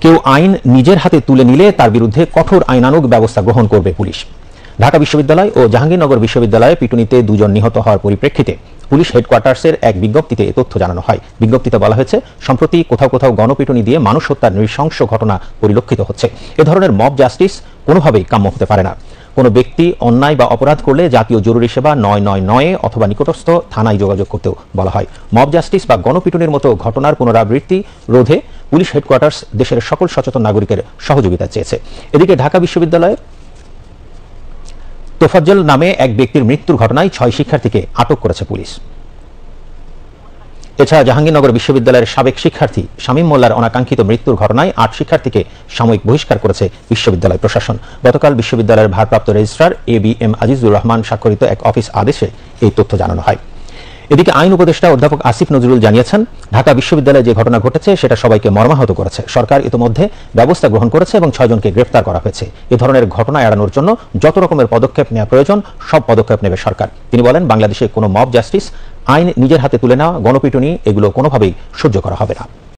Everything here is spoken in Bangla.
কেউ আইন নিজের হাতে তুলে নিলে তার বিরুদ্ধে কঠোর আইনানুগ ব্যবস্থা গ্রহণ করবে পুলিশ। ঢাকা বিশ্ববিদ্যালয় ও জাহাঙ্গীরনগর বিশ্ববিদ্যালয়ে পিটুনিতে 2 জন নিহত হওয়ার পরিপ্রেক্ষিতে পুলিশ হেডকোয়ার্টার্সের এক বিজ্ঞপ্তিতে এ তথ্য জানানো হয়। বিজ্ঞপ্তিতে বলা হয়েছে, সম্প্রতি কোথাও কোথাও গণপিটুনি দিয়ে মানুষ হত্যার নৃশংস ঘটনা পরিলক্ষিত হচ্ছে। এ ধরনের মব জাস্টিস কোনোভাবেই কাম্য হতে পারে না। কোনো ব্যক্তি অন্যায় বা অপরাধ করলে জাতীয় জরুরি সেবা 999 অথবা নিকটস্থ থানায় যোগাযোগ করতেও বলা হয়। মব জাস্টিস বা গণপিটুনির মতো ঘটনার পুনরাবৃত্তি রোধে পুলিশ হেডকোয়ার্টার্স দেশের সকল সচেতন নাগরিকের সহযোগিতা চেয়েছে। এদিকে ঢাকা বিশ্ববিদ্যালয়ে তোফাজ্জল নামে এক ব্যক্তির মৃত্যুর ঘটনায় 6 শিক্ষার্থীকে আটক করেছে পুলিশ। এছাড়া জাহাঙ্গীরনগর বিশ্ববিদ্যালয়ের সাবেক শিক্ষার্থী শামীম মোল্লার অনাকাঙ্ক্ষিত মৃত্যুর ঘটনায় 8 শিক্ষার্থীকে সাময়িক বহিষ্কার করেছে বিশ্ববিদ্যালয় প্রশাসন। গতকাল বিশ্ববিদ্যালয়ের ভারপ্রাপ্ত রেজিস্ট্রার ABM আজিজুর রহমান স্বাক্ষরিত এক অফিস আদেশে এই তথ্য জানানো হয়। এদিকে আইন উপদেষ্টা অধ্যাপক আসিফ নজরুল জানিয়েছেন, ঢাকা বিশ্ববিদ্যালয়ে যে ঘটনা ঘটেছে সেটা সবাইকে মর্মাহত করেছে। সরকার ইতিমধ্যে ব্যবস্থা গ্রহণ করেছে এবং 6 জনকে গ্রেফতার করা হয়েছে। এ ধরনের ঘটনা এড়ানোর জন্য যত রকমের পদক্ষেপ নেওয়া প্রয়োজন সব পদক্ষেপ নেবে সরকার। তিনি বলেন, বাংলাদেশে কোনো মব জাস্টিস, আইন নিজের হাতে তুলে নেওয়া, গণপিটুনি এগুলো কোনোভাবেই সহ্য করা হবে না।